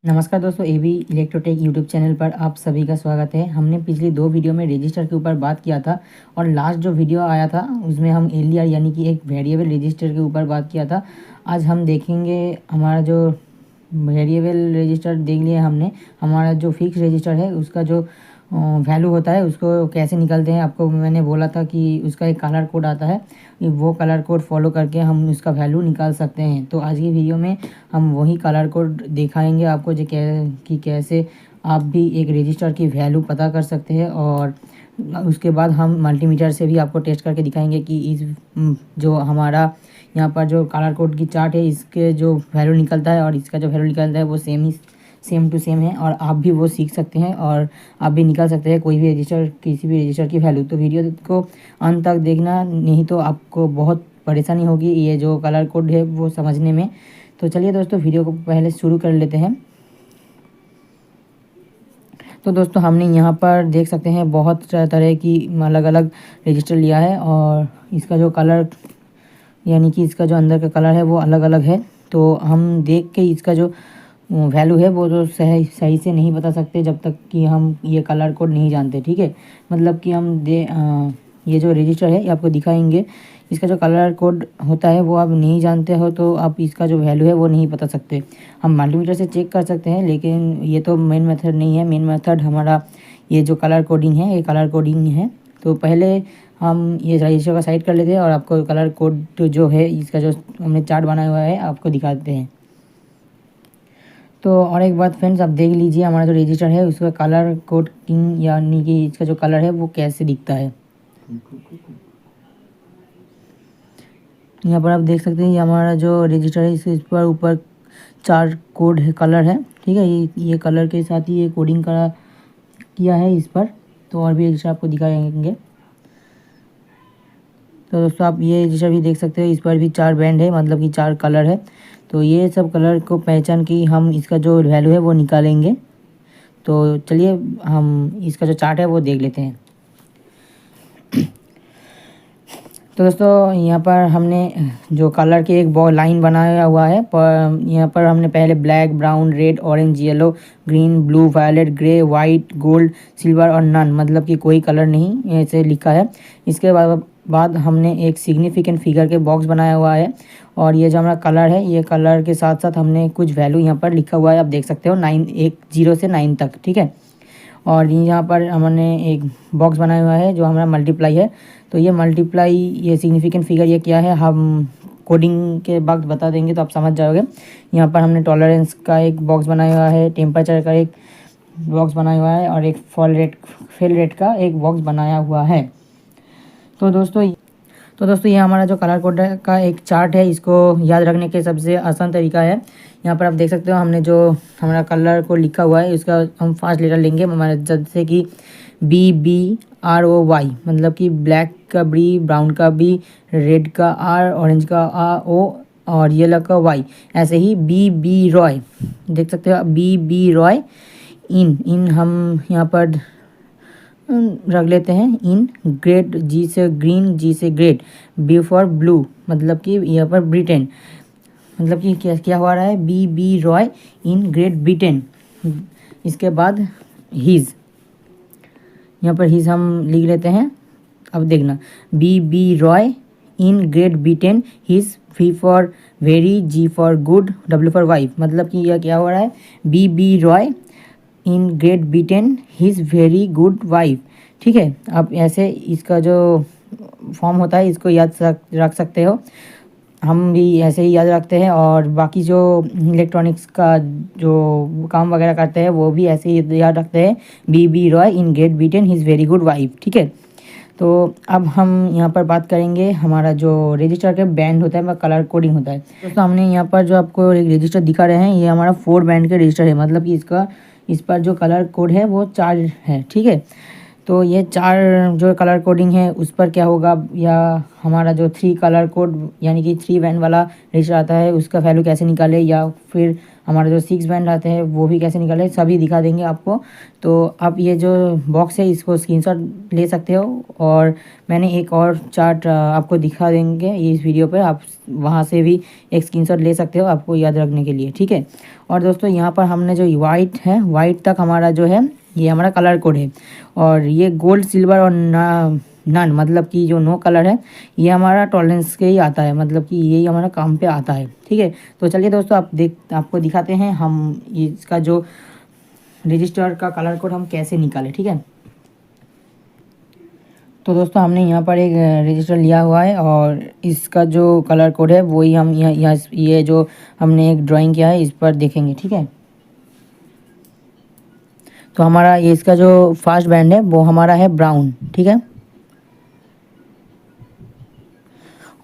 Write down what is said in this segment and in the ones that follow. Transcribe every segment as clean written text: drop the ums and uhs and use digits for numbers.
नमस्कार दोस्तों, AB इलेक्ट्रोटेक YouTube channel पर आप सभी का स्वागत है। हमने पिछली 2 वीडियो में रजिस्टर के ऊपर बात किया था और लास्ट जो वीडियो आया था उसमें हम एलडीआर यानी कि एक वेरिएबल रजिस्टर के ऊपर बात किया था। आज हम देखेंगे हमारा जो वेरिएबल रजिस्टर देख लिया हमने, हमारा जो फिक्स रजिस्टर है उसका जो वैल्यू होता है उसको कैसे निकालते हैं। आपको मैंने बोला था कि उसका एक कलर कोड आता है, वो कलर कोड फॉलो करके हम उसका वैल्यू निकाल सकते हैं। तो आज की वीडियो में हम वही कलर कोड दिखाएंगे आपको जो कि कैसे आप भी एक रजिस्टर की वैल्यू पता कर सकते हैं। और उसके बाद हम मल्टीमीटर से भी आपको टेस्ट करके दिखाएंगे कि इस जो हमारा यहाँ पर जो कलर कोड की चार्ट है इसके जो वैल्यू निकलता है और इसका जो वैल्यू निकलता है वो सेम टू सेम है और आप भी वो सीख सकते हैं और आप भी निकाल सकते हैं कोई भी रजिस्टर, किसी भी रजिस्टर की वैल्यू। तो वीडियो को अंत तक देखना, नहीं तो आपको बहुत परेशानी होगी ये जो कलर कोड है वो समझने में। तो चलिए दोस्तों, वीडियो को पहले शुरू कर लेते हैं। तो दोस्तों, हमने यहाँ पर देख सकते हैं बहुत तरह की अलग अलग रजिस्टर लिया है और इसका जो कलर यानी कि इसका जो अंदर का कलर है वो अलग अलग है। तो हम देख के इसका जो वैल्यू है वो तो सही से नहीं बता सकते जब तक कि हम ये कलर कोड नहीं जानते, ठीक है। मतलब कि ये जो रजिस्टर है ये आपको दिखाएंगे, इसका जो कलर कोड होता है वो आप नहीं जानते हो तो आप इसका जो वैल्यू है वो नहीं बता सकते। हम मल्टीमीटर से चेक कर सकते हैं, लेकिन ये तो मेन मेथड नहीं है। मेन मेथड हमारा ये जो कलर कोडिंग है, ये कलर कोडिंग है। तो पहले हम ये रजिस्टर का साइड कर लेते हैं और आपको कलर कोड जो है इसका जो हमने चार्ट बनाया हुआ है आपको दिखाते हैं। तो और एक बात फ्रेंड्स, आप देख लीजिए हमारा जो रजिस्टर है उसका कलर कोडिंग यानी कि इसका जो कलर है वो कैसे दिखता है। यहाँ पर आप देख सकते हैं ये हमारा जो रजिस्टर है इस पर ऊपर 4 कोड है, कलर है, ठीक है। ये कलर के साथ ही ये कोडिंग किया है इस पर। तो और भी रजिस्टर आपको दिखाएंगे। तो दोस्तों, आप ये रजिस्टर भी देख सकते हो, इस पर भी 4 बैंड है, मतलब कि 4 कलर है। तो ये सब कलर को पहचान के हम इसका जो वैल्यू है वो निकालेंगे। तो चलिए हम इसका जो चार्ट है वो देख लेते हैं। तो दोस्तों, यहाँ पर हमने जो कलर की एक लाइन बनाया हुआ है, पर यहाँ पर हमने पहले black, brown, red, orange, yellow, green, blue, violet, grey, white, gold, silver और नन, मतलब कि कोई कलर नहीं ऐसे लिखा है। इसके बाद हमने एक सिग्निफिकेंट फिगर के बॉक्स बनाया हुआ है और ये जो हमारा कलर है ये कलर के साथ साथ हमने कुछ वैल्यू यहाँ पर लिखा हुआ है, आप देख सकते हो 0 से 9 तक, ठीक है। और यहाँ पर हमने एक बॉक्स बनाया हुआ है जो हमारा मल्टीप्लाई है। तो ये मल्टीप्लाई, ये सिग्निफिकेंट फिगर ये क्या है हम कोडिंग के वक्त बता देंगे तो आप समझ जाओगे। यहाँ पर हमने टॉलरेंस का एक बॉक्स बनाया हुआ है, टेम्परेचर का एक बॉक्स बनाया हुआ है और एक फेल रेट का एक बॉक्स बनाया हुआ है। तो दोस्तों ये हमारा जो कलर कोड का एक चार्ट है, इसको याद रखने के सबसे आसान तरीका है। यहाँ पर आप देख सकते हो हमने जो हमारा कलर को लिखा हुआ है उसका हम फर्स्ट लेटर लेंगे हमारे, जैसे कि BBROY, मतलब कि ब्लैक का B, ब्राउन का B, रेड का R, ऑरेंज का O और येलो का Y। ऐसे ही BB रॉय, देख सकते हो BB रॉय। इन हम यहाँ पर रख लेते हैं इन ग्रेट, G से ग्रीन, G से ग्रेट, B फॉर ब्लू, मतलब कि यहाँ पर ब्रिटेन, मतलब कि क्या हो रहा है BB Roy in great Britain. इसके बाद हीज़, यहाँ पर हीज़ हम लिख लेते हैं। अब देखना BB Roy in great Britain, his, V for very, G for good, W for wife, मतलब कि यह क्या हो रहा है BB Roy in great Britain, his very good wife, ठीक है। आप ऐसे इसका जो फॉर्म होता है इसको याद रख सकते हो, हम भी ऐसे ही याद रखते हैं और बाकी जो इलेक्ट्रॉनिक्स का जो काम वगैरह करते हैं वो भी ऐसे ही याद रखते हैं BB Roy in great Britain, his very good wife, ठीक है। तो अब हम यहाँ पर बात करेंगे हमारा जो रजिस्टर के बैंड होता है वह कलर कोडिंग होता है। दोस्तों, हमने यहाँ पर जो आपको एक रजिस्टर दिखा रहे हैं ये हमारा 4 बैंड के रजिस्टर है, मतलब कि इस पर जो कलर कोड है वो 4 है, ठीक है। तो ये 4 जो कलर कोडिंग है उस पर क्या होगा, या हमारा जो 3 कलर कोड यानी कि 3 बैंड वाला रजिस्टर आता है उसका वैल्यू कैसे निकाले, या फिर हमारा जो 6 बैंड आते हैं वो भी कैसे निकाले सभी दिखा देंगे आपको। तो आप ये जो बॉक्स है इसको स्क्रीनशॉट ले सकते हो, और मैंने एक और चार्ट आपको दिखा देंगे इस वीडियो पर, आप वहाँ से भी एक स्क्रीनशॉट ले सकते हो आपको याद रखने के लिए, ठीक है। और दोस्तों यहाँ पर हमने जो वाइट है, वाइट तक हमारा जो है ये हमारा कलर कोड है, और ये गोल्ड सिल्वर और नन मतलब कि जो नो कलर है ये हमारा टॉलरेंस के ही आता है, मतलब कि यही हमारा काम पे आता है, ठीक है। तो चलिए दोस्तों आपको दिखाते हैं हम इसका जो रजिस्टर का कलर कोड हम कैसे निकालें, ठीक है। तो दोस्तों हमने यहाँ पर एक रजिस्टर लिया हुआ है, और इसका जो कलर कोड है वही हम यहाँ ये जो हमने एक ड्राइंग किया है इस पर देखेंगे, ठीक है। तो हमारा ये इसका जो फर्स्ट बैंड है वो हमारा है ब्राउन, ठीक है।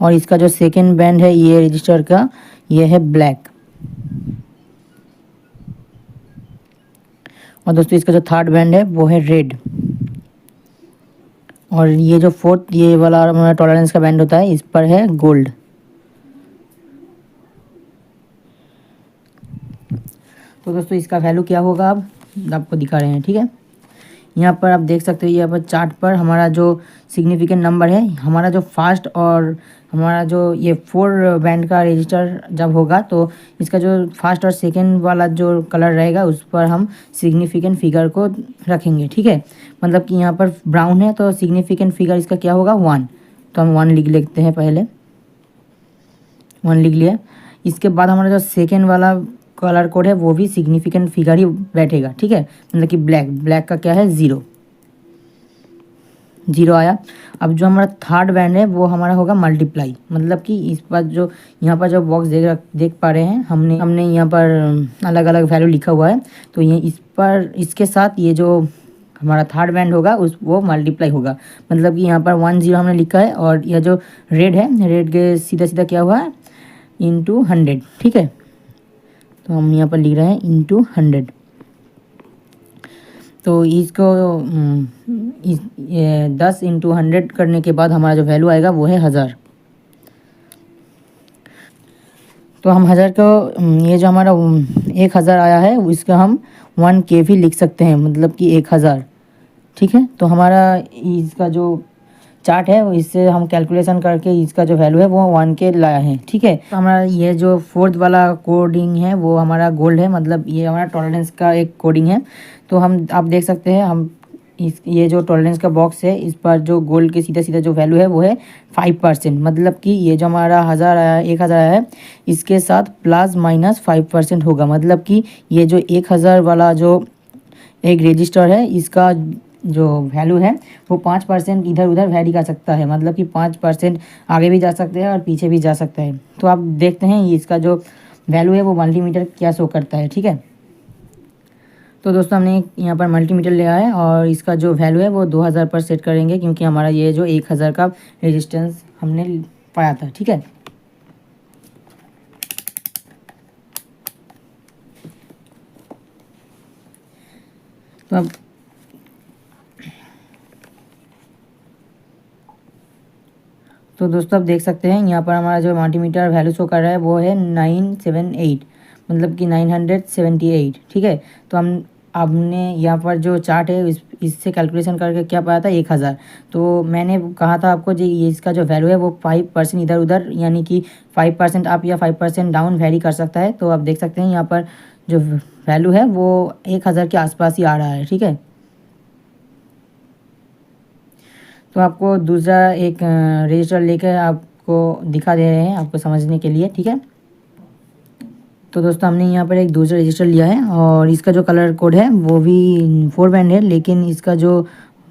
और इसका जो सेकंड बैंड है ये रजिस्टर का ये है ब्लैक। और दोस्तों इसका जो थर्ड बैंड है वो है रेड। और ये जो फोर्थ ये वाला हमारा टॉलरेंस का बैंड होता है इस पर है गोल्ड। तो दोस्तों इसका वैल्यू क्या होगा अब आपको दिखा रहे हैं, ठीक है। यहाँ पर आप देख सकते हो यहाँ पर चार्ट पर हमारा जो सिग्निफिकेंट नंबर है, हमारा जो फर्स्ट और हमारा जो ये 4 बैंड का रजिस्टर जब होगा तो इसका जो फर्स्ट और सेकंड वाला जो कलर रहेगा उस पर हम सिग्निफिकेंट फिगर को रखेंगे, ठीक है। मतलब कि यहाँ पर ब्राउन है तो सिग्निफिकेंट फिगर इसका क्या होगा 1, तो हम 1 लिख लेते हैं, पहले 1 लिख लिया। इसके बाद हमारा जो सेकेंड वाला कलर कोड है वो भी सिग्निफिकेंट फिगर ही बैठेगा, ठीक है। मतलब कि ब्लैक का क्या है 0 आया। अब जो हमारा थर्ड बैंड है वो हमारा होगा मल्टीप्लाई, मतलब कि इस पर जो यहाँ पर जो बॉक्स देख पा रहे हैं हमने यहाँ पर अलग अलग वैल्यू लिखा हुआ है, तो ये इस पर इसके साथ ये जो हमारा थर्ड बैंड होगा वो मल्टीप्लाई होगा। मतलब कि यहाँ पर 10 हमने लिखा है, और यह जो रेड है रेड के सीधा सीधा क्या हुआ है इंटू 100, ठीक है। तो हम यहाँ पर लिख रहे हैं इंटू 100। तो इसको 10 इंटू 100 करने के बाद हमारा जो वैल्यू आएगा वो है 1000। तो हम 1000 को ये जो हमारा 1000 आया है इसका हम 1K भी लिख सकते हैं, मतलब कि 1000, ठीक है। तो हमारा इसका जो चार्ट है इससे हम कैलकुलेशन करके इसका जो वैल्यू है वो 1K लाया है, ठीक है। तो हमारा ये जो फोर्थ वाला कोडिंग है वो हमारा गोल्ड है, मतलब ये हमारा टॉलरेंस का एक कोडिंग है। तो हम आप देख सकते हैं हम ये जो टॉलरेंस का बॉक्स है इस पर जो गोल्ड के सीधा सीधा जो वैल्यू है वो है 5%, मतलब कि ये जो हमारा 1000 आया 1000 आया है इसके साथ प्लस माइनस 5% होगा। मतलब कि ये जो 1000 वाला जो एक रजिस्टर है इसका जो वैल्यू है वो 5% इधर उधर वैरी कर सकता है, मतलब कि 5% आगे भी जा सकते हैं और पीछे भी जा सकता है। तो आप देखते हैं इसका जो वैल्यू है वो मल्टीमीटर क्या शो करता है, ठीक है। तो दोस्तों हमने यहाँ पर मल्टीमीटर लिया है और इसका जो वैल्यू है वो 2000 पर सेट करेंगे, क्योंकि हमारा ये जो 1000 का रेजिस्टेंस हमने पाया था, ठीक है। तो अब तो दोस्तों आप देख सकते हैं यहाँ पर हमारा जो मल्टीमीटर वैल्यू शो कर रहा है वो है 978, मतलब कि 978, ठीक है। तो हमने यहाँ पर जो चार्ट है इससे कैलकुलेशन करके क्या पाया था 1000। तो मैंने कहा था आपको जो ये इसका जो वैल्यू है वो 5% इधर उधर यानी कि 5% अप या 5% डाउन वेरी कर सकता है। तो आप देख सकते हैं यहाँ पर जो वैल्यू है वो 1000 के आसपास ही आ रहा है, ठीक है। तो आपको दूसरा एक रजिस्टर लेकर आपको दिखा दे रहे हैं आपको समझने के लिए, ठीक है। तो दोस्तों हमने यहाँ पर एक दूसरा रजिस्टर लिया है और इसका जो कलर कोड है वो भी 4 बैंड है, लेकिन इसका जो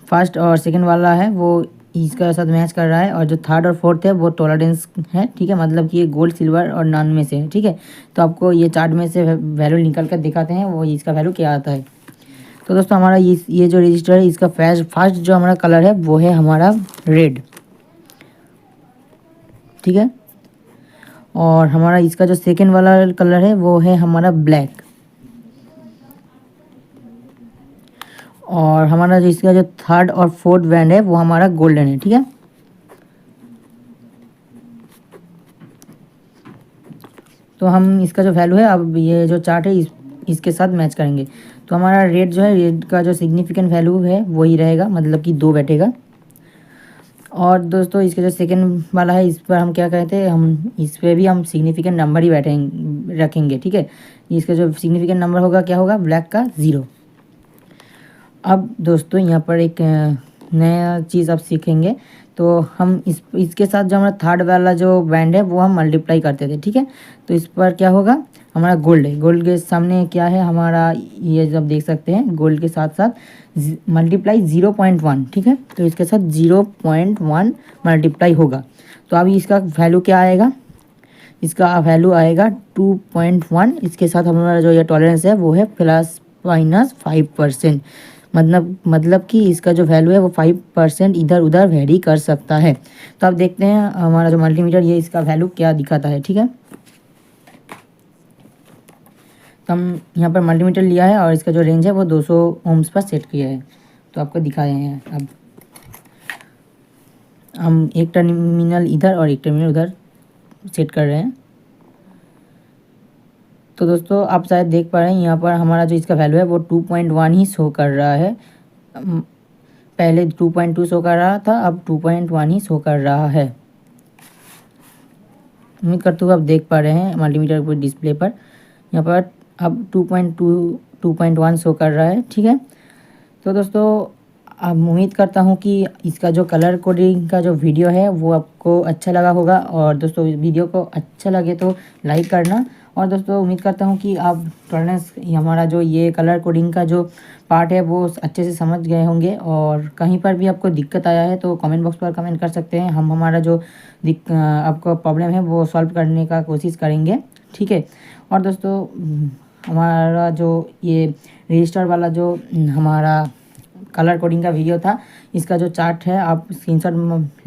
फर्स्ट और सेकंड वाला है वो इसका साथ मैच कर रहा है, और जो थर्ड और फोर्थ है वो टॉलरेंस है, ठीक है। मतलब कि ये गोल्ड सिल्वर और नॉन में से है, ठीक है। तो आपको ये चार्ट में से वैल्यू निकल कर दिखाते हैं वो इसका वैल्यू क्या आता है। तो दोस्तों हमारा ये जो रजिस्टर है इसका फर्स्ट जो हमारा कलर है वो है हमारा रेड, ठीक है। और हमारा इसका जो सेकेंड वाला कलर है वो है हमारा ब्लैक, और हमारा जो इसका जो थर्ड और फोर्थ बैंड है वो हमारा गोल्डन है, ठीक है। तो हम इसका जो वैल्यू है अब ये जो चार्ट है इसके साथ मैच करेंगे। तो हमारा रेट जो है, रेट का जो सिग्निफिकेंट वैल्यू है वही रहेगा, मतलब कि 2 बैठेगा। और दोस्तों इसके जो सेकंड वाला है इस पर हम क्या कहते हैं, हम इस पर भी हम सिग्निफिकेंट नंबर ही रखेंगे, ठीक है। इसका जो सिग्निफिकेंट नंबर होगा क्या होगा, ब्लैक का 0। अब दोस्तों यहाँ पर एक नया चीज़ आप सीखेंगे। तो हम इसके साथ जो हमारा थर्ड वाला जो बैंड है वो हम मल्टीप्लाई करते थे, ठीक है। तो इस पर क्या होगा, हमारा गोल्ड है, गोल्ड के सामने क्या है हमारा, ये जब देख सकते हैं गोल्ड के साथ साथ मल्टीप्लाई 0.1, ठीक है। तो इसके साथ 0.1 मल्टीप्लाई होगा। तो अभी इसका वैल्यू क्या आएगा, इसका वैल्यू आएगा 2.1। इसके साथ हमारा जो ये टॉलरेंस है वो है ±5%। मतलब कि इसका जो वैल्यू है वो 5% इधर उधर वेरी कर सकता है। तो अब देखते हैं हमारा जो मल्टीमीटर ये इसका वैल्यू क्या दिखाता है, ठीक है। तो हम यहाँ पर मल्टीमीटर लिया है और इसका जो रेंज है वो 200 ओम्स पर सेट किया है। तो आपको दिखा रहे हैं। अब हम एक टर्मिनल इधर और एक टर्मिनल उधर सेट कर रहे हैं। तो दोस्तों आप शायद देख पा रहे हैं यहाँ पर हमारा जो इसका वैल्यू है वो 2.1 ही शो कर रहा है। पहले 2.2 शो कर रहा था, अब 2.1 ही शो कर रहा है। उम्मीद करते हुए आप देख पा रहे हैं मल्टीमीटर पर डिस्प्ले पर यहाँ पर अब 2.1 शो कर रहा है, ठीक है। तो दोस्तों अब उम्मीद करता हूँ कि इसका जो कलर कोडिंग का जो वीडियो है वो आपको अच्छा लगा होगा। और दोस्तों इस वीडियो को अच्छा लगे तो लाइक करना। और दोस्तों उम्मीद करता हूँ कि आप टॉलरेंस हमारा जो ये कलर कोडिंग का जो पार्ट है वो अच्छे से समझ गए होंगे। और कहीं पर भी आपको दिक्कत आया है तो कमेंट बॉक्स पर कमेंट कर सकते हैं। हम हमारा जो आपको प्रॉब्लम है वो सॉल्व करने का कोशिश करेंगे, ठीक है। और दोस्तों हमारा जो ये रजिस्टर वाला जो हमारा कलर कोडिंग का वीडियो था, इसका जो चार्ट है आप स्क्रीनशॉट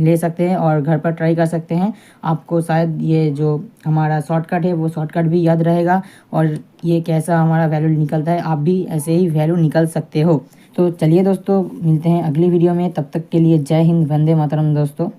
ले सकते हैं और घर पर ट्राई कर सकते हैं। आपको शायद ये जो हमारा शॉर्टकट है वो शॉर्टकट भी याद रहेगा और ये कैसा हमारा वैल्यू निकलता है आप भी ऐसे ही वैल्यू निकल सकते हो। तो चलिए दोस्तों मिलते हैं अगली वीडियो में, तब तक के लिए जय हिंद, वंदे मातरम दोस्तों।